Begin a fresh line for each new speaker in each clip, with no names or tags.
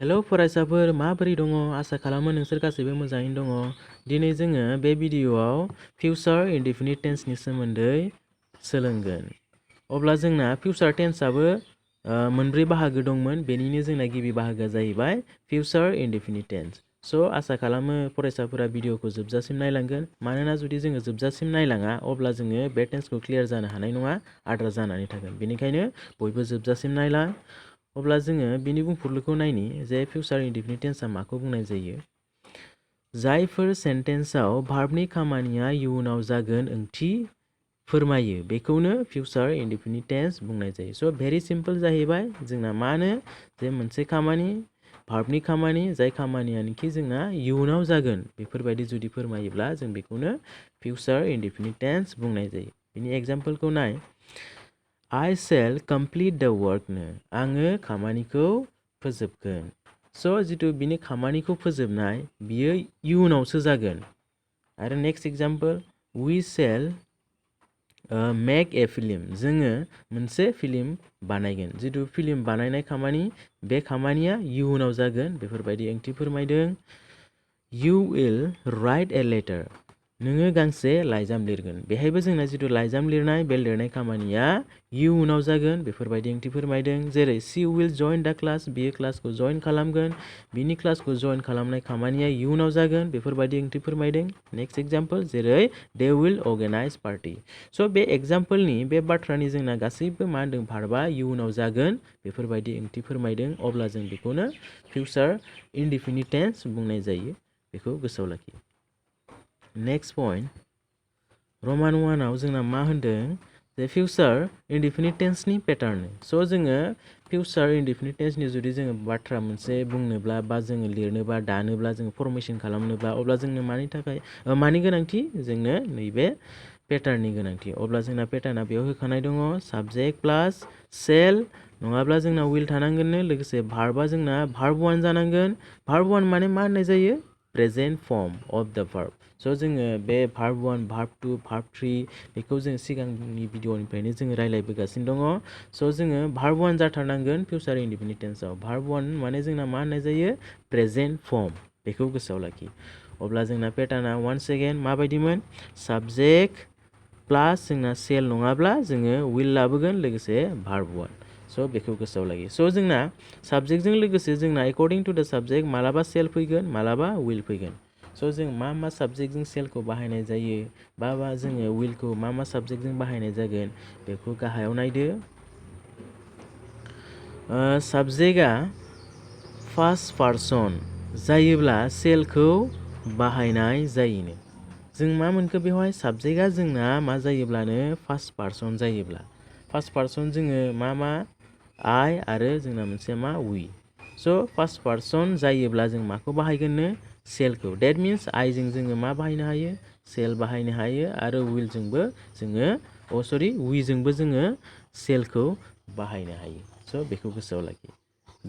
Hello फरायसाफोर माबोरै दङ आसा खालामो नोंसोर गासैबो मोजाङैनो दङ। दिनै जोङो बे भिडिअआव फिउचार इनडेफिनिट टेन्सनि सोमोन्दै सोलोंगोन। अब्ला जोंना फिउचार टेन्सआबो मोनब्रै बाहागो दंमोन। बेनिनो जोंना गिबि बाहागोआ जाहैबाय फिउचार इनडेफिनिट टेन्स। आसा खालामो फरायसाफोरा भिडिअखौ जोबजासिम नायलांगोन। मानोना जुदि जोङो जोबजासिम नायलाङा अब्ला जोङो बे टेन्सखौ क्लियार जानो हानाय नङा, आद्रा जानानै थागोन। बेनिखायनो बयबो जोबजासिम नायलां। अब्ला जोङो बिनि बुंफुरलुखौ नायनि जे फिउचार इनडेफिनिट टेन्सआ माखौ बुंनाय जायो। जायफोर सेन्टेन्सआव भार्बनि खामानिया इयुनाव जागोन ओंथि फोरमायो बेखौनो फिउचार इनडेफिनिट टेन्स बुंनाय जायो। भेरि सिम्पल जाहैबाय। जोंना मानो जे मोनसे खामानि भार्बनि खामानि जाय खामानियानोखि जोंना इयुनाव जागोन बेफोरबायदि जुदि फोरमायोब्ला जों बेखौनो फिउचार इनडेफिनिट टेन्स बुंनाय जायो। बिनि एग्जाम्पलखौ नाय। I shall complete the workनो आङो खामानिखौ फोजोबगोन। जिथु बिनि खामानिखौ फोजोबनाय बियो इयुनावसो जागोन। आरो next example we shall make a film जोङो मोनसे फिल्म बानायगोन। जिथु फिल्म बानायनाय खामानि बे खामानिया इयुनाव जागोन बेफोरबायदि ओंथि फोरमायदों। You will write a letter नोङो गांसे लाइजाम लिरगोन। बेहायबो जोंना जिथु लाइजाम लिरनाय बे लिरनाय खामानिया इयुनाव जागोन बेफोरबायदि ओंथि फोरमायदों। जेरै she will join the class बियो क्लासखौ जइन खालामगोन। बिनि क्लासखौ जइन खालामनाय खामानिया इयुनाव जागोन बेफोरबायदि ओंथि फोरमायदों। नेक्स्ट एग्जाम्पल जेरै they will organize party। बे एग्जाम्पलनि बे बाथ्रानि जोंना गासैबो मा होनदों भार्बा इयुनाव जागोन बेफोरबायदि ओंथि फोरमायदों। अब्ला जों बेखौनो फिउचार इनडेफिनिट टेन्स बुंनाय जायो। बेखौ गोसोआव लाखि। नेक्स्ट पइन्ट रमान 1आव जोंना मा होनदों जे फिउचार इनडेफिनिट टेन्सनि पेटार्न। जोङो फिउचार इनडेफिनिट टेन्सनि जुदि जोङो बाथ्रा मोनसे बुंनोब्ला बा जोङो लिरनोबा दानोब्ला जोङो फरमेसन खालामनोब्ला अब्ला जोंनो मानि गोनांथि जोंनो नैबे पेटार्ननि गोनांथि। अब्ला जोंना पेटार्ना बेयाव होखानाय दङ साबजेक्ट प्लास सेल नङाब्ला जोंना विल थानांगोननो लोगोसे भार्बा जोंना भार्ब 1 जानांगोन। भार्ब 1 माने मा होननाय जायो प्रेजेन्ट फर्म अफ द भार्ब। जोङो बे भार्ब 1 भार्ब 2 भार्ब 3 बेखौ जों सिगांनि भिडिअनिफ्रायनो जोङो रायज्लायबोगासिनो दङ। जोङो भार्ब 1 जाथारनांगोन फिउचार इनडेफिनिट टेन्सआव। भार्ब 1 माने जोंना मा होननाय जायो प्रेजेन्ट फर्म। बेखौ गोसोआव लाखि। अब्ला जोंना पेटार्ना वान्स एगेन माबायदिमोन साबजेक्ट प्लास जोंना सेल नङाब्ला जोङो विल लाबोगोन लोगोसे भार्ब 1। बेखौ गोसोआव लाखि। जोंना साबजेक्टजों लोगोसे जोंना एकर्डिं टु द साबजेक्ट मालाबा सेल फैगोन मालाबा विल फैगोन। जों मा साबजेक्टजों सेलखौ बाहायनाय जायो बा जोङो विलखौ मा साबजेक्टजों बाहायनाय जागोन बेखौ गाहायाव नायदो। साबजेक्टआ फार्स्ट पार्सन जायोब्ला सेलखौ बाहायनाय जायोनो। जों मा मोनखो बेवहाय साबजेक्टआ जोंना मा जायोब्लानो फार्स्ट पार्सन जायोब्ला। फार्स्ट पार्सन जोङो मा आइ आरो जोंना मोनसे मा वी। फार्स्ट पार्सन जायोब्ला जों माखौ बाहायगोननो सेलखौ। डेट मिन्स आइजों जोङो मा बाहायनो हायो सेल बाहायनो हायो आरो विलजोंबो जोङो वीजोंबो जोङो सेलखौ बाहायनो हायो। बेखौ गोसोआव लाखि।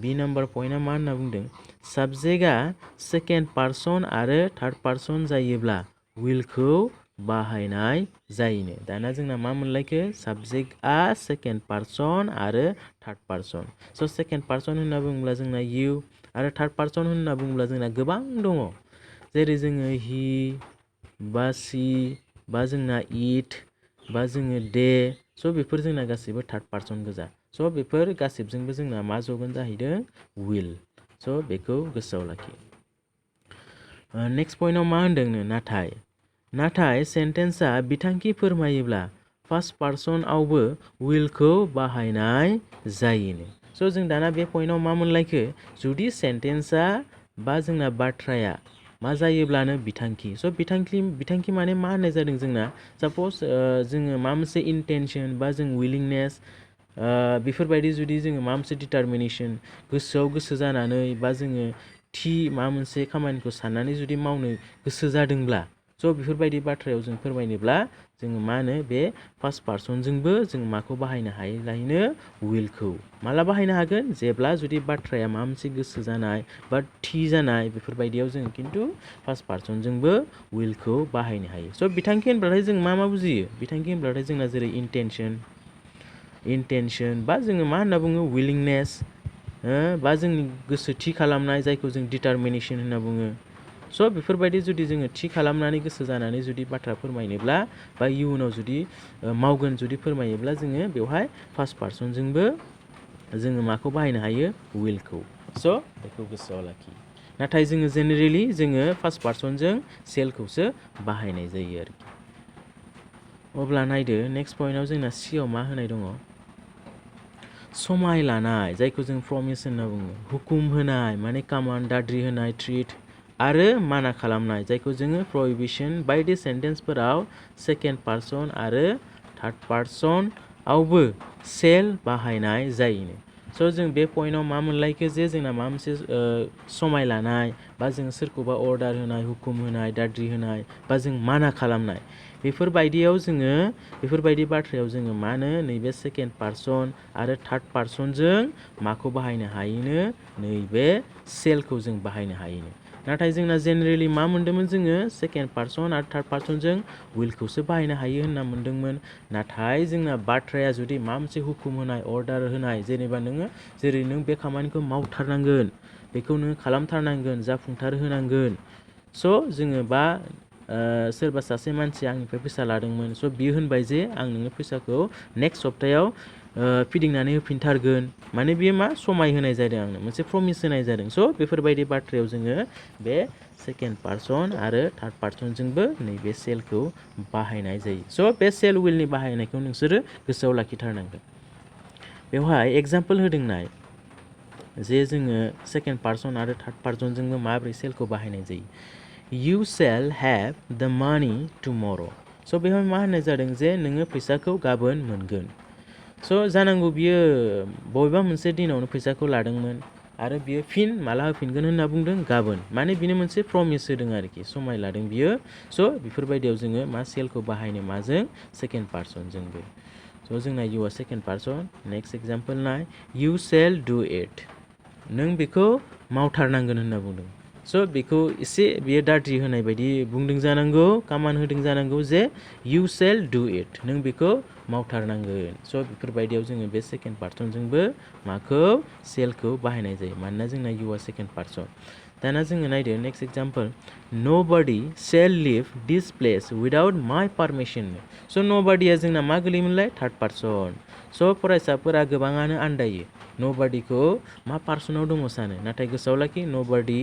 बी नाम्बार पइन्टआ मा होनना बुंदों साबजेक्टआ सेकेन्ड पार्सन आरो थार्ड पार्सन जायोब्ला विलखौ बाहायनाय जायोनो। दाना जोंना मा मोनलायखो साबजेक्टआ सेकेन्ड पार्सन आरो थार्ड पार्सन। सेकेन्ड पार्सन होनना बुङोब्ला जोंना इउ आरो थार्ड पार्सन होनना बुङोब्ला जोंना गोबां दङ। जेरै जोङो हि बा सि बा जोंना इट बा जोङो दे। बेफोर जोंना गासैबो थार्ड पार्सन गोजा। बेफोर गासिबजोंबो जोंना मा जगोन जाहैदों विल। बेखौ गोसोआव लाखि। नेक्स्ट पइन्टआव मा होनदोंनो नाथाय सेन्टेन्सआ बिथांखि फोरमायोब्ला फार्स्ट पार्सनआवबो विलखौ बाहायनाय जायोनो। जों दाना बे पइन्टआव मा मोनलायखो जुदि सेन्टेन्सआ बा जोंना बाथ्राया मा जायोब्लानो बिथांखि। बिथांखि माने मा होननाय जादों जोंना साप'ज जोङो मा मोनसे इन्टेनसन बा जों विलिंनेस बेफोरबायदि जुदि जोङो मा मोनसे डिटारमिनेसन गोसोआव गोसो जानानै बा जोङो थि मा मोनसे खामानिखौ साननानै जुदि मावनो गोसो जादोंब्ला बेफोरबायदि बाथ्रायाव जों फोरमायनोब्ला जोङो मा होनो बे फार्स्ट पार्सनजोंबो जों माखौ बाहायनो हायो लायनो विलखौ। माला बाहायनो हागोन जेब्ला जुदि बाथ्राया मा मोनसे गोसो जानाय बा थि जानाय बेफोरबायदियाव जों खिन्थु फार्स्ट पार्सनजोंबो विलखौ बाहायनो हायो। बिथांखि होनब्लाथाय जों मा बुजियो बिथांखि होनब्लाथाय जोंना जेरै इन्टेनसन बा जोङो मा होनना बुङो विलिंनेस बा जोंनि गोसो थि खालामनाय जायखौ जों डिटारमिनेसन होनना बुङो। स' बेफोरबायदि जुदि जोङो थि खालामनानै गोसो जानानै जुदि बाथ्रा फोरमायनोब्ला बा इयुनाव जुदि मावगोन जुदि फोरमायोब्ला जोङो बेवहाय फार्स्ट पार्सनजोंबो जोङो माखौ बाहायनो हायो विलखौ। स' बेखौ गोसोआव लाखि। नाथाय जोङो जेनेरेलि जोङो फार्स्ट पार्सनजों सेलखौसो बाहायनाय जायो आरोखि। अब्ला नायदो नेक्स्ट पइन्टआव जोंना सियाव मा होनाय दङ समाय लानाय जायखौ जों प्रमिस होनना बुङो, हुकुम होनाय माने कामान्ड दाद्रि होनाय ट्रिट आरो माना खालामनाय जायखौ जोङो प्रहिबिसन बायदि सेन्टेन्सफोराव सेकेन्ड पार्सन आरो थार्ड पार्सनआवबो सेल बाहायनाय जायो। स' जों बे पइन्टआव मा मोनलायखो जे जोंना माबा मोनसे समाय लानाय बा जों सोरखौबा अर्डार होनाय, हुकुम होनाय, दाद्रि होनाय बा जों माना खालामनाय बेफोरबायदियाव जोङो बेफोरबायदि बाथ्रायाव जोङो मा होनो नैबे सेकेन्ड पार्सन आरो थार्ड पार्सनजों माखौ बाहायनो हायोनो नैबे सेलखौ जों बाहायनो हायोनो। नाथाय जोंना जेनेरेलि मा मोन्दोंमोन जोङो सेकेन्ड पार्सन आरो थार्ड पार्सनजों विलखौसो बाहायनो हायो होनना मोन्दोंमोन। नाथाय जोंना बाथ्राया जुदि माबा मोनसे हुकुम होनाय, अर्डार होनाय जेनेबा नोङो जेरै नों बे खामानिखौ मावथारनांगोन, बेखौ नोङो खालामथारनांगोन, जाफुंसार होनांगोन। स' जोङो बा सोरबा सासे मानसिया आंनिफ्राय फैसा लादोंमोन, स' बियो होनबाय जे आं नोंनो फैसाखौ नेक्स्ट सप्तायाव फिदिंनानै होफिनथारगोन, माने बियो मा समाय होनाय जादों आंनो, मोनसे प्रमिस होनाय जादों। स' बेफोरबायदि बाथ्रायाव जोङो बे सेकेन्ड पार्सन आरो थार्ड पार्सनजोंबो नैबे सेलखौ बाहायनाय जायो। स' बे सेल विलनि बाहायनायखौ नोंसोरो गोसोआव लाखिथारनांगोन। बेवहाय एग्जाम्पल होदों नाय जे जोङो सेकेन्ड पार्सन आरो थार्ड पार्सनजोंबो माबोरै सेलखौ बाहायनाय जायो। You shall have the money tomorrow. स' बेवहाय मा होननाय जादों जे नोङो फैसाखौ गाबोन मोनगोन। स' जानांगौ बियो बबेबा मोनसे दिनावनो फैसाखौ लादोंमोन आरो बियो फिन माला होफिनगोन होनना बुंदों गाबोन, माने बिनो मोनसे प्रमिस होदों आरोखि, समाय लादों बियो। स' बेफोरबायदियाव जोङो मा सेलखौ बाहायनो माजों सेकेन्ड पार्सनजोंबो। स' जोंना इउआ सेकेन्ड पार्सन। नेक्स्ट एग्जाम्पल नाय you shall do it. नों बेखौ मावथारनांगोन होनना बुंदों। स' बेखौ एसे बियो दाद्रि होनाय बायदि बुंदों जानांगौ, कामान होदों जानांगौ जे you shall do it. नों बेखौ मावथारनांगोन। स' बेफोरबायदियाव जोङो बे सेकेन्ड पार्सनजोंबो माखौ सेलखौ बाहायनाय जायो, मानोना जोंना इउआ सेकेन्ड पार्सन। दाना जोङो नायदो next example nobody shall leave this place without my permission. स' नोबडीआ जोंना मा गोलैयोमोनलाय थार्ड पार्सन। स' फरायसाफोरा गोबाङानो आन्दायो नोबडीखौ मा पार्सनाव दङ सानो, नाथाय गोसोआव लाखि नोबडी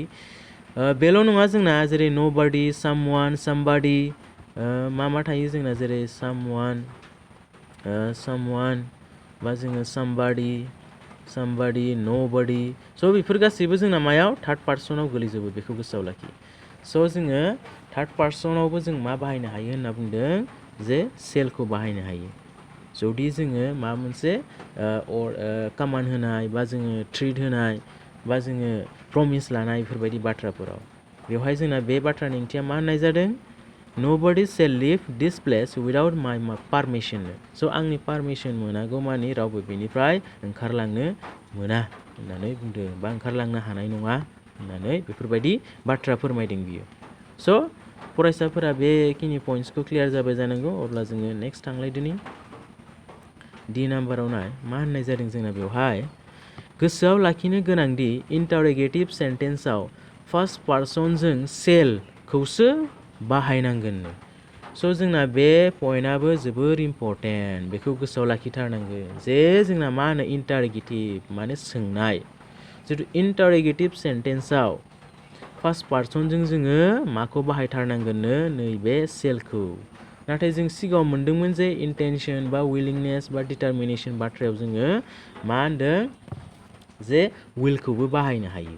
बेल' नङा जोंना जेरै नोबडी, सामवान, सामबाडी मा थायो जोंना जेरै सामवान बा जोङो सामबाडी, नोबडी। स' बेफोर गासैबो जोंना मायाव थार्ड पार्सनाव गोलैजोबो, बेखौ गोसोआव लाखि। स' जोङो थार्ड पार्सनावबो जों मा बाहायनो हायो होनना बुंदों जे सेलखौ बाहायनो हायो। जुदि जोङो माबा मोनसे कामान होनाय बा जोङो ट्रिट होनाय बा जोङो प्रमिस लानाय बेफोरबायदि बाथ्राफोराव, बेवहाय जोंना बे बाथ्रानि ओंथिया मा होननाय जादों nobody shall leave this place without my permission. स' आंनि पारमिसन मोनागौ मानि रावबो बेनिफ्राय ओंखारलांनो मोना होननानै बुंदों बा ओंखारलांनो हानाय नङा होननानै बेफोरबायदि बाथ्रा फोरमायदों बियो। स' फरायसाफोरा बेखिनि पइन्ट्सखौ क्लियार जाबाय जानांगौ। अब्ला जोङो नेक्स्ट थांलायदोनि डि नाम्बाराव नाय मा होननाय जादों जोंना बेवहाय गोसोआव लाखिनो गोनांदि इन्टारोगेटिभ सेन्टेन्सआव फार्स्ट पार्सनजों सेलखौसो बाहायनांगोननो। स' जोंना बे पइन्टआबो जोबोर इम्परटेन्ट, बेखौ गोसोआव लाखिथारनांगोन जे जोंना मा होनो इन्टारोगेटिभ माने सोंनाय। जिथु इन्टारोगेटिभ सेन्टेन्सआव फार्स्ट पार्सनजों जोङो माखौ बाहायथारनांगोननो नैबे सेलखौ। नाथाय जों सिगाङाव मोन्दोंमोन जे इन्टेनसन बा विलिंनेस बा डिटारमिनेसन बाथ्रायाव जोङो मा होनदों जे विलखौबो बाहायनो हायो।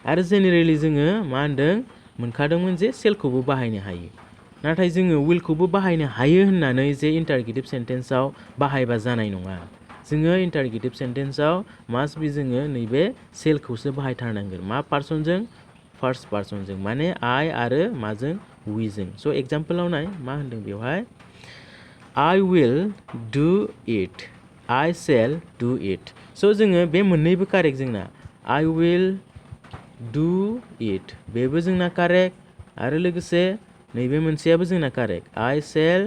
आरो जेनेरेलि जोङो मा होनदों मोनखादोंमोन जे सेलखौबो बाहायनो हायो। नाथाय जोङो विलखौबो बाहायनो हायो होननानै जे इन्टारोगेटिभ सेन्टेन्सआव बाहायबा जानाय नङा। जोङो इन्टारोगेटिभ सेन्टेन्सआव मास्ट बि जोङो नैबे सेलखौसो बाहायथारनांगोन। मा पार्सनजों फार्स्ट पार्सनजों, माने आइ आरो माजों विजों। स' एग्जाम्पलाव नाय मा होनदों बेवहाय I will do it, I shall do it. स' जोङो बे मोननैबो कारेक्ट जोंना I will do it बेबो जोंना कारेक्ट आरो लोगोसे नैबे मोनसेयाबो जोंना कारेक्ट I shall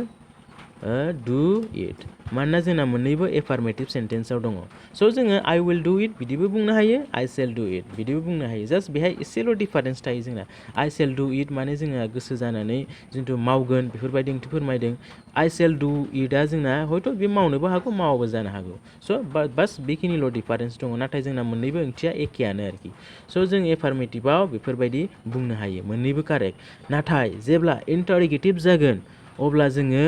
डु इट मानोना जोंना मोननैबो एफार्मेटिभ सेन्टेन्सआव दङ स' जोङो आइ विल डु इट बिदिबो बुंनो हायो आइ शेल डु इट बिदिबो बुंनो हायो जास्ट बेहाय एसेल' डिफारेन्स थायो जोंना आइ शेल डु इट माने जोंहा गोसो जानानै जिथु मावगोन बेफोरबायदि ओंथि फोरमायदों आइ शेल डु इटआ जोंना हयथ' बे मावनोबो हागौ मावाबो जानो हागौ स' बास बेखिनिल' डिफारेन्स दङ नाथाय जोंना मोननैबो ओंथिया एखेयानो आरोखि स' जों एफार्मेटिभआव बेफोरबायदि बुंनो हायो मोननैबो कारेक्ट नाथाय जेब्ला इन्टारगेटिभ जागोन अब्ला जोङो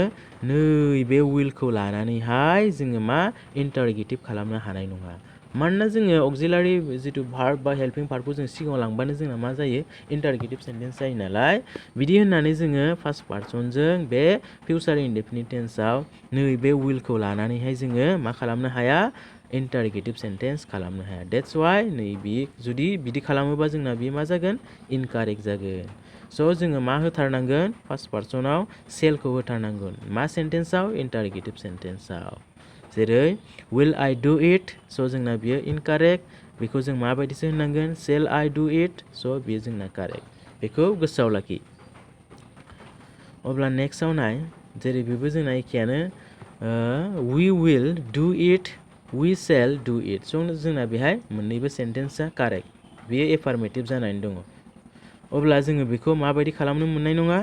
नैबे विलखौ लानानैहाय जोङो मा इन्टारगेटिभ खालामनो हानाय नङा मानोना जोङो अक्सिलारि जिथु भार्ब बा हेल्पिं भार्बखौ जों सिगाङाव लांबानो जोंना मा जायो इन्टारगेटिभ सेन्टेन्स जायो नालाय बिदि होननानै जोङो फार्स्ट पार्सनजों बे फिउचार इनडेफिनिट टेन्सआव नैबे विलखौ लानानैहाय जोङो मा खालामनो हाया इन्टारगेटिभ सेन्टेन्स खालामनो हाया डेट्स वाइ नैबे जुदि बिदि खालामोबा जोंना बेयो मा जागोन इनकारेक्ट जागोन स' जोङो मा होथारनांगोन फार्स्ट पार्सनाव सेलखौ होथारनांगोन मा सेन्टेन्सआव इन्टारगेटिभ सेन्टेन्सआव जेरै विल आइ डु इट स' जोंना बियो इनकारेक्ट बेखौ जों माबायदिसो होननांगोन सेल आइ डु इट स' बियो जोंना कारेक्ट बेखौ गोसोआव लाखि अब्ला नेक्स्टआव नाय जेरै बेबो जोंना एखेयानो वी विल डु इट वी शेल डु इट स' जोंना बेहाय मोननैबो सेन्टेन्सआ कारेक्ट बेयो एफार्मेटिभ जानानै दङ अब्ला जोङो बेखौ माबायदि खालामनो मोननाय नङा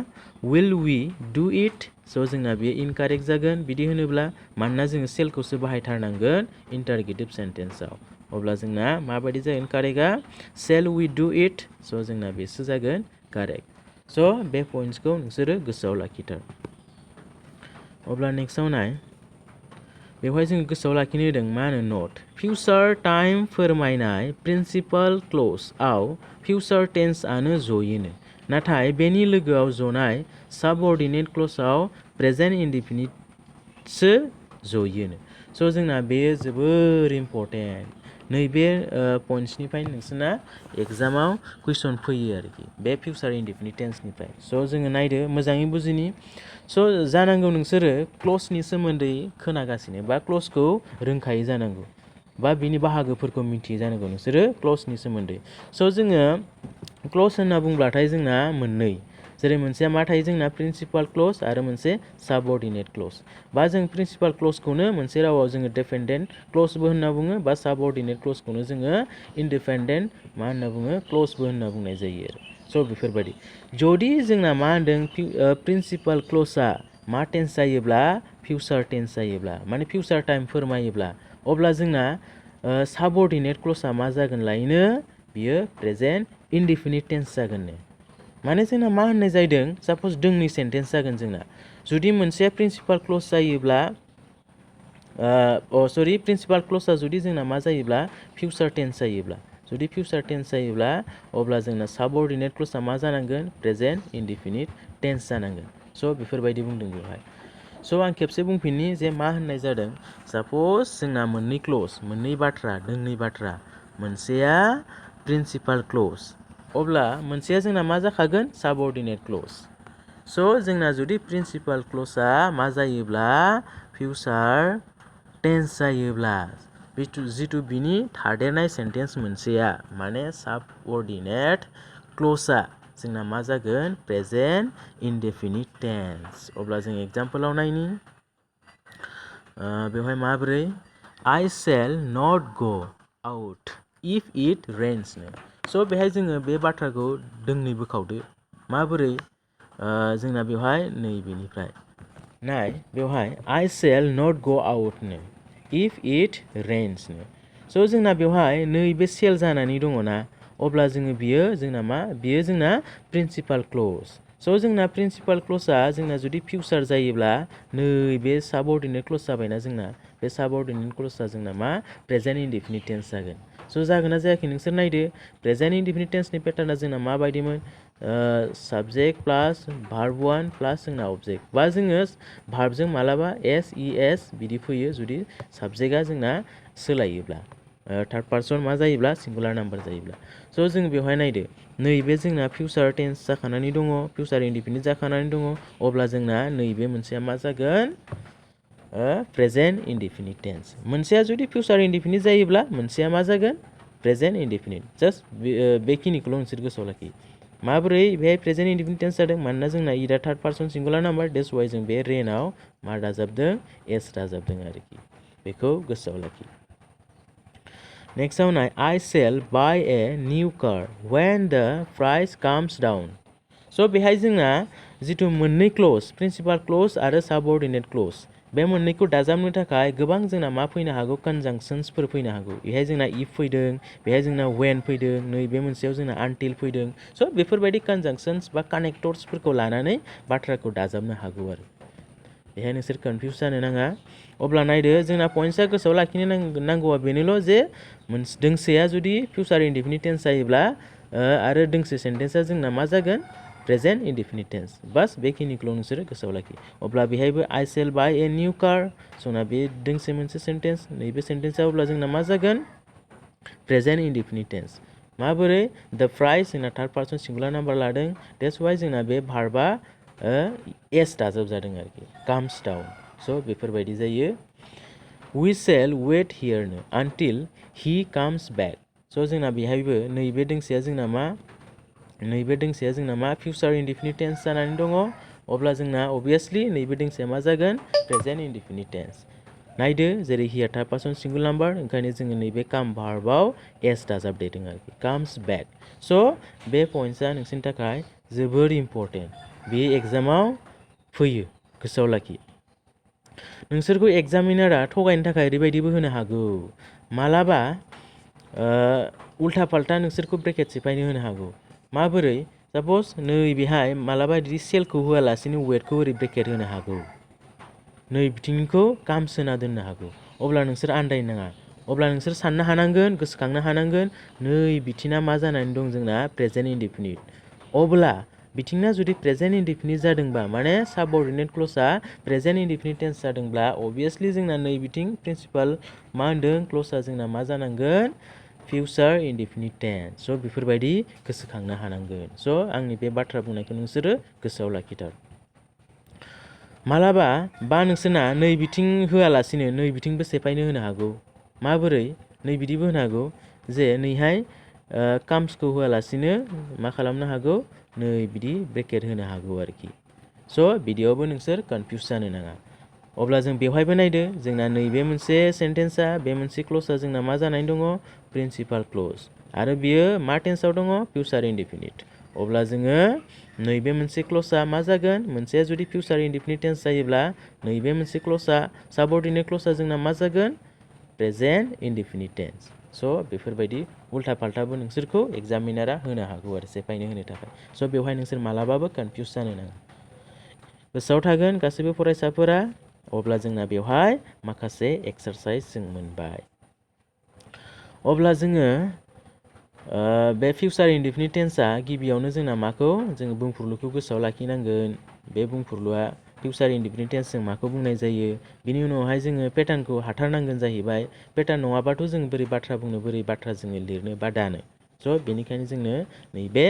विल वी डु इट स' जोंना बेयो इनकारेक्ट जागोन बिदि होनोब्ला मानोना जोङो सेलखौसो बाहायथारनांगोन इन्टारगेटिभ सेन्टेन्सआव अब्ला जोंना माबायदि जागोन कारेक्टआ शेल वी डु इट स' जोंना बेसो जागोन कारेक्ट स' बे पइन्ट्सखौ नोंसोरो गोसोआव लाखिथार अब्ला नेक्स्टआव नाय बेवहाय जों गोसोआव लाखिनो होदों मा होनो नट फिउचार टाइम फोरमायनाय प्रिन्सिपाल क्ल'जआव फिउचार टेन्सआनो जयोनो नाथाय बेनि लोगोआव जनाय साबअर्डिनेट क्ल'जआव प्रेजेन्ट इनडेफिनिटसो जयोनो स' जोंना बेयो जोबोर इम्परटेन्ट नैबे पइन्ट्सनिफ्राय नोंसोरना एग्जामाव कुइसन फैयो आरोखि बे फिउचार इनडेफिनिट टेन्सनिफ्राय स' जोङो नायदो मोजाङै बुजिनि स' जानांगौ नोंसोरो क्ल'जनि सोमोन्दै खोनागासिनो बा क्ल'जखौ रोंखायै जानांगौ बा बिनि बाहागोफोरखौ मिथियै जानांगौ नोंसोरो क्ल'जनि सोमोन्दै स' जोङो क्ल'ज होनना बुंब्लाथाय जोंना मोननै जेरै मोनसेया मा थायो जोंना प्रिन्सिपाल क्ल'ज आरो मोनसे साबअर्डिनेट क्ल'ज बा जों प्रिन्सिपाल क्ल'जखौनो मोनसे रावाव जोङो डिपेन्डेन्ट क्ल'जबो होनना बुङो बा साबअर्डिनेट क्ल'जखौनो जोङो इन्डिपेन्डेन्ट मा होनना बुङो क्ल'जबो होनना बुंनाय जायो आरो स' बेफोरबायदि जुदि जोंना मा होनदों प्रिन्सिपाल क्ल'जआ मा टेन्स जायोब्ला फिउचार टेन्स जायोब्ला माने फिउचार टाइम फोरमायोब्ला अब्ला जोंना साबअर्डिनेट क्ल'जआ मा जागोन लायनो बियो प्रेजेन्ट इनडेफिनिट टेन्स जागोननो माने जोंना मा होननाय जादों साप'ज दोंनै सेन्टेन्स जागोन जोंना जुदि मोनसे प्रिन्सिपाल क्ल'ज जायोब्ला प्रिन्सिपाल क्ल'जआ जुदि जोंना मा जायोब्ला फिउचार टेन्स जायोब्ला जुदि फिउचार टेन्स जायोब्ला अब्ला जोंना साबअर्डिनेट क्ल'जआ मा जानांगोन प्रेजेन्ट इनडेफिनिट टेन्स जानांगोन स' बेफोरबायदि बुंदों बेवहाय स' आं खेबसे बुंफिननि जे मा होननाय जादों साप'ज जोंना मोननै बाथ्रा दोंनै बाथ्रा मोनसेया प्रिन्सिपाल क्ल'ज अब्ला मोनसेया जोंना मा जाखागोन साबअर्डिनेट क्ल'ज स' जोंना जुदि प्रिन्सिपाल क्ल'जआ मा जायोब्ला फिउचार टेन्स जायोब्ला जिथु बिनि थादेरनाय सेन्टेन्स मोनसेया माने साबअर्डिनेट क्ल'जआ जोंना मा जागोन प्रेजेन्ट इनडेफिनिट टेन्स अब्ला जों एग्जाम्पलाव नायनि बेवहाय माबोरै आइ shell not go out if it रेन्सनो स' बेहाय जोङो बे बाथ्राखौ दोंनै बोखावदो माबोरै जोंना बेवहाय नैबेनिफ्राय नाय बेवहाय आइ शेल नट गो आउटनो इफ इट रेन्सनो स' जोंना बेवहाय नैबे सेल जानानै दङ ना अब्ला जोङो बियो जोंना प्रिन्सिपाल क्ल'ज स' जोंना प्रिन्सिपाल क्ल'जआ जोंना जुदि फिउचार जायोब्ला नैबे साबअर्डिनेट क्ल'ज जाबायना जोंना बे साबअर्डिनेट क्ल'जआ जोंना मा प्रेजेन्ट इनडेफिनिट टेन्स जागोन स' जागोन ना जायाखै नोंसोर नायदो प्रेजेन्ट इनडेफिनिट टेन्सनि पेटार्ना जोंना माबायदिमोन साबजेक्ट प्लास भार्ब वान प्लास जोंना अबजेक्ट बा जोङो भार्बजों मालाबा एस बिदि फैयो जुदि साबजेक्टआ जोंना सोलायोब्ला थार्ड पार्सन मा जायोब्ला सिंगुलार नाम्बार जायोब्ला स' जों बेवहाय नायदो नैबे जोंना फिउचार टेन्स जाखानानै दङ फिउचार इनडेफिनिट जाखानानै दङ अब्ला जोंना नैबे मोनसेया मा जागोन प्रेजेन्ट इनडेफिनिट टेन्स मोनसेया जुदि फिउचार इनडेफिनिट जायोब्ला मोनसेया मा जागोन प्रेजेन्ट इनडेफिनिट जास्ट बेखिनिखौल' नोंसोर गोसोआव लाखि माबोरै बेहाय प्रेजेन्ट इनडेफिनिट टेन्स जादों मानोना जोंना इदा third person singular number that's why जों बे रेनाव मा दाजाबदों एस दाजाबदों आरोखि बेखौ गोसोआव लाखि नेक्स्टआव नाय I shall buy a new car when the price comes down स' बेहाय जोंना जिथु मोननै क्लज प्रिन्सिपाल क्लज आरो साबअर्डिनेट क्लज बे मोननैखौ दाजाबनो थाखाय गोबां जोंना मा फैनो हागौ कनजांक्शन्सफोर फैनो हागौ बेहाय जोंना इफ फैदों बेहाय जोंना वेन फैदों नैबे मोनसेयाव जोंना आनटिल फैदों स' बेफोरबायदि कनजांक्शन्स बा कानेक्टर्सफोरखौ लानानै बाथ्राखौ दाजाबनो हागौ आरो बेहाय नोंसोर कनफिउस जानो नाङा अब्ला नायदो जोंना पइन्ट्सआ गोसोआव लाखिनो नांगौआ बेनोल' जे दोंसेया जुदि फिउचार इनडेफिनिट टेन्स जायोब्ला आरो दोंसे सेन्टेन्सआ जोंना मा जागोन प्रेजेन्ट इनडेफिनिट टेन्स बास बेखिनिखौल' नोंसोरो गोसोआव लाखि अब्ला बेहायबो I shall buy a new car जोंना बे दोंसे मोनसे सेन्टेन्स नैबे सेन्टेन्सआ अब्ला जोंना मा जागोन प्रेजेन्ट इनडेफिनिट टेन्स माबोरै द प्राइस जोंना थार्ड पार्सन सिंगुलार नाम्बार लादों देट्स वाइ जोंना बे भार्बा एस दाजाब जादों आरोखि काम्स डाउन स' बेफोरबायदि जायो we shall wait here until he comes back स' जोंना बेहायबो नैबे दोंसेया जोंना मा फिउचार इनडेफिनिट टेन्स जानानै दङ अब्ला जोंना अबभियासलि नैबे दोंसेया मा जागोन प्रेजेन्ट इनडेफिनिट टेन्स नायदो जेरै हियार थार्ड पार्सन सिंगुल नाम्बार ओंखायनो जोङो नैबे काम भार्बआव एस दाजाबदेरदों आरोखि काम्स बेक स' बे पइन्ट्सआ नोंसोरनि थाखाय जोबोर इम्परटेन्ट बे एग्जामाव फैयो गोसोआव लाखि नोंसोरखौ एग्जामिनारा थगायनो थाखाय ओरैबायदिबो होनो हागौ मालाबा उल्था फाल्था नोंसोरखौ ब्रेकेट सिफायनो होनो हागौ माबोरै साप'ज नैबेहाय मालाबा बिदि सेलखौ होआलासिनो वेटखौ ओरै ब्रेकेट होनो हागौ नै बिथिंनिखौ काम्स होना दोननो हागौ अब्ला नोंसोर आन्दायनो नाङा अब्ला नोंसोर साननो हानांगोन गोसोखांनो हानांगोन नै बिथिंना मा जानानै दं जोंना प्रेजेन्ट इनडेफिनिट अब्ला बिथिंना जुदि प्रेजेन्ट इनडेफिनिट जादोंबा माने साबअर्डिनेट क्लजआ प्रेजेन्ट इनडेफिनिट टेन्स जादोंब्ला अबभियासलि जोंना नै बिथिं प्रिन्सिपाल मा होनदों क्लजआ जोंना मा जानांगोन फिउचार इनडेफिनिट टेन्स स' बेफोरबायदि गोसोखांनो हानांगोन स' आंनि बे बाथ्रा बुंनायखौ नोंसोरो गोसोआव लाखिथार मालाबा बा नोंसोरना नै बिथिं होआलासिनो नै बिथिंबो सेफायनो होनो हागौ माबोरै नै बिदिबो होनो हागौ जे नैहाय काम्सखौ होआलासिनो मा खालामनो हागौ नै बिदि ब्रेकेट होनो हागौ आरोखि स' बिदियावबो नोंसोर कनफिउस जानो नाङा अब्ला जों बेवहायबो नायदो जोंना नैबे मोनसे सेन्टेन्सआ बे मोनसे क्लजआ जोंना मा जानानै दङ प्रिन्सिपाल क्लज आरो बियो मा टेन्सआव दङ फिउचार इनडेफिनिट अब्ला जोङो नैबे मोनसे क्लजआ मा जागोन मोनसेया जुदि फिउचार इनडेफिनिट टेन्स जायोब्ला नैबे मोनसे क्लजआ साबअर्डिनेट क्लजआ जोंना मा जागोन प्रेजेन्ट इनडेफिनिट टेन्स स' बेफोरबायदि उल्था फाल्थाबो नोंसोरखौ एग्जामिनारा होनो हागौ आरो सेफायनो होनो थाखाय स' बेवहाय नोंसोर मालाबाबो कनफिउस जानो नाङा गोसोआव थागोन गासैबो फरायसाफोरा अब्ला जोंना बेवहाय माखासे एक्सारसाइज जों मोनबाय अब्ला जोङो बे फिउचार इनडेफिनिट टेन्सआ गिबियावनो जोंना माखौ जोङो बुंफुरलुखौ गोसोआव लाखिनांगोन बे बुंफुरलुआ फिउचार इनडेफिनिट टेन्स जों माखौ बुंनाय जायो बिनि उनावहाय जोङो पेटार्नखौ हाथारनांगोन जाहैबाय पेटार्न नङाबाथ' जों बोरै बाथ्रा बुंनो बोरै बाथ्रा जोङो लिरनो बा दानो स' बेनिखायनो जोंनो नैबे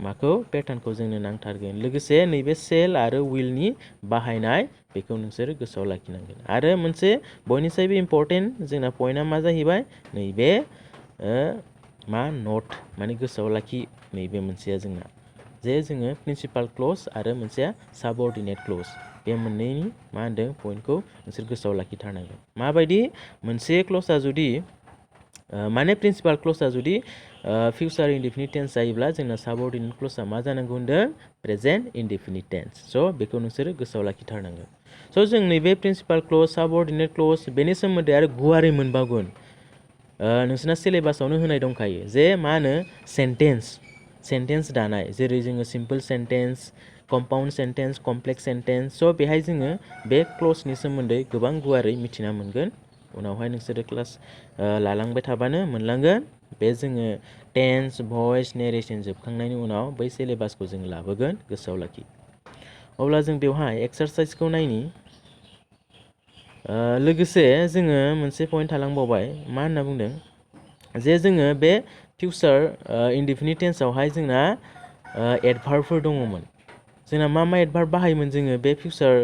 माखौ पेटार्नखौ जोंनो नांथारगोन लोगोसे नैबे सेल आरो विलनि बाहायनाय बेखौ नोंसोर गोसोआव लाखिनांगोन आरो मोनसे बयनिसायबो इम्परटेन्ट जोंना पइन्टआ मा जाहैबाय नैबे मा नट माने गोसोआव लाखि नैबे मोनसेया जोंना जे जोङो प्रिन्सिपाल क्लज आरो मोनसेया साबअर्डिनेट क्लज बे मोननैनि मा होनदों पइन्टखौ नोंसोर गोसोआव लाखिथारनांगोन माबायदि मोनसे क्लजआ जुदि माने प्रिन्सिपाल क्लजआ जुदि फिउचार इनडेफिनिट टेन्स जायोब्ला जोंना साबअर्डिनेट क्लजआ मा जानांगौ होनदों प्रेजेन्ट इनडेफिनिट टेन्स स' बेखौ नोंसोरो गोसोआव लाखिथारनांगोन स' जों नैबे प्रिन्सिपाल क्लज साबअर्डिनेट क्लज बेनि सोमोन्दै आरो गुवारै मोनबावगोन नोंसोरना सिलेबासावनो होनाय दंखायो जे मा होनो सेन्टेन्स दानाय जेरै जोङो simple sentence compound sentence complex sentence स' बेहाय जोङो बे क्लजनि सोमोन्दै गोबां गुवारै मिथिना मोनगोन उनावहाय नोंसोरो क्लास लालांबाय थाबानो मोनलांगोन बे जोङो टेन्स भइस नेरेसन जोबखांनायनि उनाव बै सिलेबासखौ जों लाबोगोन गोसोआव लाखि अब्ला जों बेवहाय एक्सारसाइजखौ नायनि लोगोसे जोङो मोनसे पइन्ट थालांबावबाय मा होनना बुंदों जे जोङो बे फिउचार इनडेफिनिट टेन्सआवहाय जोंना एडभार्बफोर दङमोन जोंना मा एडभार्ब बाहायोमोन जोङो बे फिउचार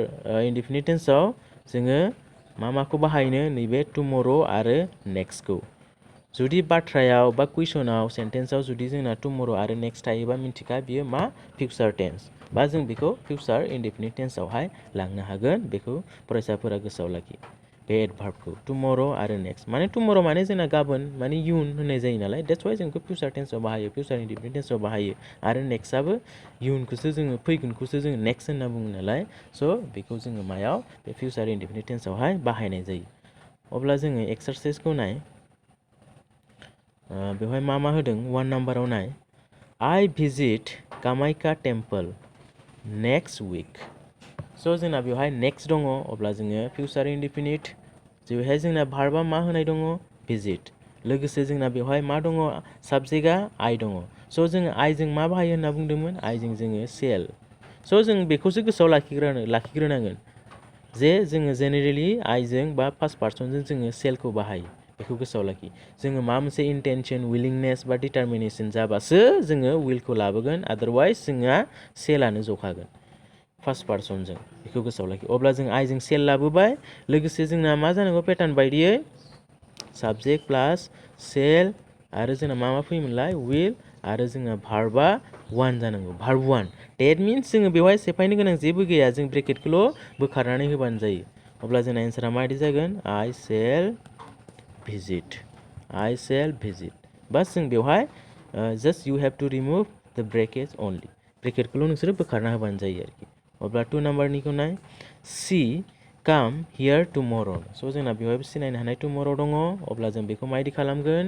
इनडेफिनिट टेन्सआव जोङो माखौ बाहायनो नैबे टुमर' आरो नेक्स्टखौ जुदि बाथ्रायाव बा कुइसनाव सेन्टेन्सआव जुदि जोंना टुमर' आरो नेक्स्ट थायोबा मिन्थिखा बियो मा फिउचार टेन्स बा जों बेखौ फिउचार इनडेफिनिट टेन्सआवहाय लांनो हागोन बेखौ फरायसाफोरा गोसोआव लाखि बे एडभार्बखौ टुमर' आरो नेक्स्ट माने टुमर' माने जोंना गाबोन माने इयुन होननाय जायो नालाय देट्स वाइ जों बेखौ फिउचार टेन्सआव बाहायो फिउचार इनडेफिनिट टेन्सआव बाहायो आरो नेक्स्टआबो इयुनखौसो जोङो फैगोनखौसो जोङो नेक्स्ट होनना बुङो नालाय स' बेखौ जोङो मायाव बे फिउचार इनडेफिनिट टेन्सआवहाय बाहायनाय जायो अब्ला जोङो एक्सारसाइजखौ नाय बेवहाय मा होदों 1 नाम्बाराव नाय I visit Kamakhya temple next week स' जोंना बेवहाय नेक्स्ट दङ अब्ला जोङो फिउचार इनडेफिनिट जेरैहाय जोंना भार्बा मा होनाय दङ भिजिट लोगोसे जोंना बेवहाय मा दङ साबजेक्टआ आइ दङ स' जोङो आइजों मा बाहायो होनना बुंदोंमोन आइजों जोङो सेल स' जों बेखौसो गोसोआव लाखिग्रोनांगोन जे जोङो जेनेरेलि आइजों बा फार्स्ट पार्सनजों जोङो सेलखौ बाहायो बेखौ गोसोआव लाखि जोङो माबा मोनसे इन्टेनसन विलिंनेस बा डिटारमिनेसन जाबासो जोङो विलखौ लाबोगोन आदारवाइज जोंहा सेलानो जखागोन फार्स्ट पार्सनजों बेखौ गोसोआव लाखि अब्ला जों आइजों सेल लाबोबाय लोगोसे जोंना मा जानांगौ पेटार्न बायदियै साबजेक्ट प्लास सेल आरो जोंना मा फैयोमोनलाय विल आरो जोंना भार्बा 1 जानांगौ भार्ब 1 डेट मिन्स जोङो बेवहाय सेफायनो गोनां जेबो गैया जों ब्रेकेटखौल' बोखारनानै होबानो जायो अब्ला जोंना एन्सारा माबायदि जागोन I shall visit बास जों बेवहाय just you have to remove the bracket only ब्रेकेटखौल' नोंसोरो बोखारना होबानो जायो आरोखि अब्ला 2 नाम्बारनिखौ नाय सी काम हियार टुमर' स' जोंना बेवहायबो सिनायनो हानाय टुमर' दङ अब्ला जों बेखौ माबायदि खालामगोन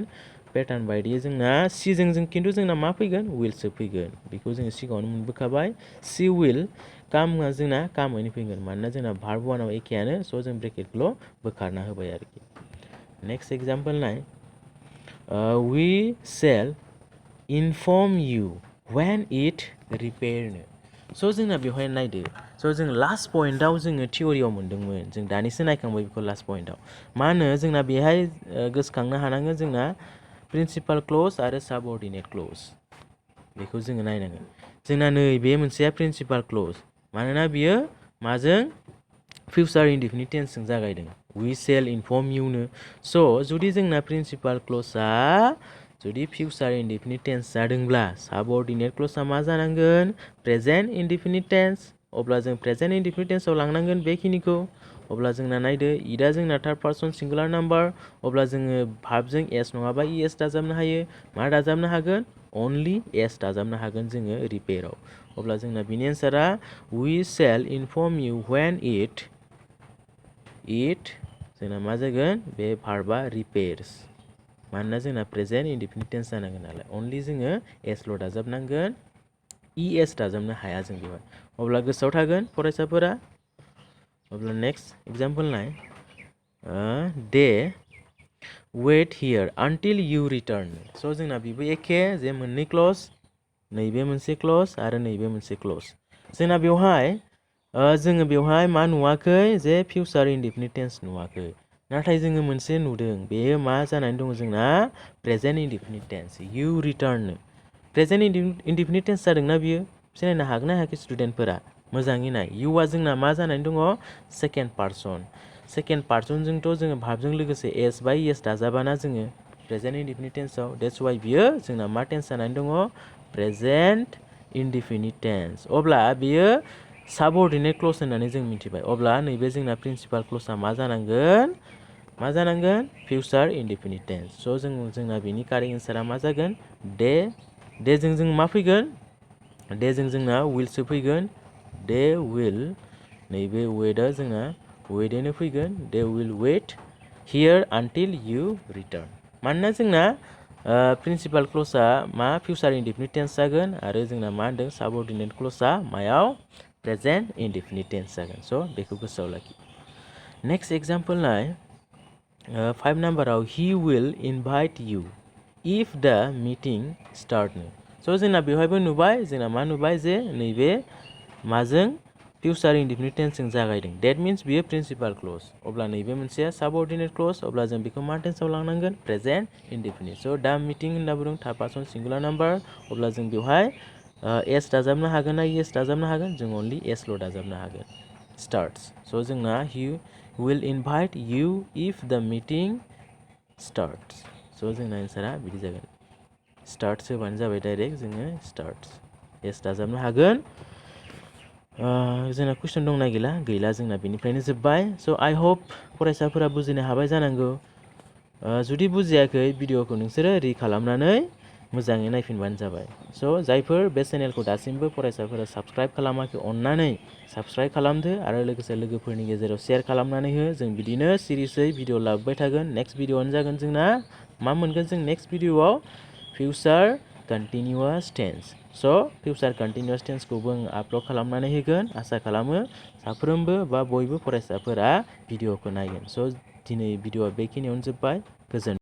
पेटार्न बायदियै जोंना सिजों जों खिन्थु जोंना मा फैगोन विलसो फैगोन बेखौ जोङो सिगाङावनो मोनबोखाबाय सी विल कामआ जोंना कामैनो फैगोन मानोना जोंना भार्ब 1आव एखेयानो स' जों ब्रेकेटखौल' बोखारना होबाय आरोखि नेक्स्ट एग्जाम्पल नाय we shall inform you when it रिपेयारनो स' जोंना बेवहाय नायदो स' जों लास्ट पइन्टआव जोङो थियरियाव मोन्दोंमोन जों दानिसो नायखांबाय बेखौ लास्ट पइन्टआव मा होनो जोंना बेहाय गोसोखांनो हानांगोन जोंना प्रिन्सिपाल क्लज आरो साबअर्डिनेट क्लज बेखौ जोङो नायनांगोन जोंना नै बे मोनसेया प्रिन्सिपाल क्लज मानोना बियो माजों फिउचार इनडेफिनिट टेन्सजों जागायदों वी सेल इनफर्म इउनो स' जुदि जोंना प्रिन्सिपाल क्लजआ जुदि फिउचार इनडेफिनिट टेन्स जादोंब्ला साबअर्डिनेट क्लजआ मा जानांगोन प्रेजेन्ट इनडेफिनिट टेन्स अब्ला जों प्रेजेन्ट इनडेफिनिट टेन्सआव लांनांगोन बेखिनिखौ अब्ला जोंना नायदो इटआ जोंना थार्ड पार्सन सिंगुलार नाम्बार अब्ला जोङो भार्बजों एस नङाबा इएस दाजाबनो हायो मा दाजाबनो हागोन अनलि एस दाजाबनो हागोन जोङो रिपेयाराव अब्ला जोंना बिनि एन्सारा we shall inform you when it जोंना मा जागोन बे भार्बा रिपेयार्स मानोना जोंना प्रेजेन्ट इनडेफिनिट टेन्स जानांगोन नालाय अनलि जोङो एसल' दाजाबनांगोन इएस दाजाबनो हाया जों बेवहाय अब्ला गोसोआव थागोन फरायसाफोरा अब्ला नेक्स्ट एग्जाम्पल नाय दे weight here until you return स' जोंना बेबो एखे जे मोननै क्लज नैबे मोनसे क्लज आरो नैबे मोनसे क्लज जोंना बेवहाय जोङो बेवहाय मा नुवाखै जे फिउचार इनडेफिनिट टेन्स नुवाखै नाथाय जोङो मोनसे नुदों बेयो मा जानानै दङ जोंना present indefinite tense you return present indefinite tense जादोंना बियो सिनायनो हागोन ना हायाखै स्टुडेन्टफोरा मोजाङै नाय इउआ जोंना मा जानानै दङ सेकेन्ड पार्सनजोंथ' जोङो भार्बजों लोगोसे एस बाय एस दाजाबाना जोङो प्रेजेन्ट इनडेफिनिट टेन्सआव देट्स वाइ बियो जोंना मा टेन्स जानानै दङ प्रेजेन्ट इनडेफिनिट टेन्स अब्ला बियो साबअर्डिनेट क्लज होननानै जों मिथिबाय अब्ला नैबे जोंना प्रिन्सिपाल क्लजआ मा जानांगोन फिउचार इनडेफिनिट टेन्स स' जोंना बेनि कारेक्ट एन्सारा मा जागोन देजों जों मा फैगोन देजों जोंना विलसो फैगोन दे विल नैबे वेटआ जोंना वेटैनो फैगोन they will wait here until you return मानोना जोंना प्रिन्सिपाल क्लजआ मा फिउचार इनडेफिनिट टेन्स जागोन आरो जोंना मा होनदों साबअर्डिनेट क्लजआ मायाव प्रेजेन्ट इनडेफिनिट टेन्स जागोन स' बेखौ गोसोआव लाखि नेक्स्ट एग्जाम्पल नाय 5 नाम्बाराव he will invite you if the meeting स्टार्टनो स' जोंना बेवहायबो नुबाय जोंना मा नुबाय जे नैबे माजों फिउचार इनडेफिनिट टेन्सजों जागायदों डेट मिन्स बियो प्रिन्सिपाल क्लज अब्ला नैबे मोनसेया साबअर्डिनेट क्लज अब्ला जों बेखौ मा टेन्सआव लांनांगोन प्रेजेन्ट इनडेफिनिट स' दा मिटिं होनना बुंदों थार्ड पार्सन सिंगुलार नाम्बार अब्ला जों बेवहाय एस दाजाबनो हागोन ना इएस दाजाबनो हागोन जों अनलि एसल' दाजाबनो हागोन स्टार्ट्स स' जोंना he will invite you if the meeting starts स' जोंना एन्सारा बिदि जागोन स्टार्ट होबानो जाबाय डाइरेक्ट जोङो स्टार्ट एस दाजाबनो हागोन जोंना कुइसन दंना गैला जोंना बेनिफ्रायनो जोब्बाय स' आइ होप फरायसाफोरा बुजिनो हाबाय जानांगौ जुदि बुजियाखै भिडिअखौ नोंसोरो रि खालामनानै मोजाङै नायफिनबानो जाबाय स' जायफोर बे चेनेलखौ दासिमबो फरायसाफोरा साबस्क्राइब खालामाखै अन्नानै साबस्क्राइब खालामदो आरो लोगोसे लोगोफोरनि गेजेराव शेयार खालामनानै हो जों बिदिनो सिरिसै भिडिअ लाबोबाय थागोन नेक्स्ट भिडिअआनो जागोन जोंना मा मोनगोन जों नेक्स्ट भिडिअआव फिउचार कन्टिनिउआस टेन्स स' फिउचार कन्टिनिउआस टेन्सखौबो आं आपल'ड खालामनानै होगोन आसा खालामो साफ्रोमबो बा बयबो फरायसाफोरा भिडिअखौ नायगोन स' दिनै भिडिअआ बेखिनियावनो जोब्बाय गोजोन्थों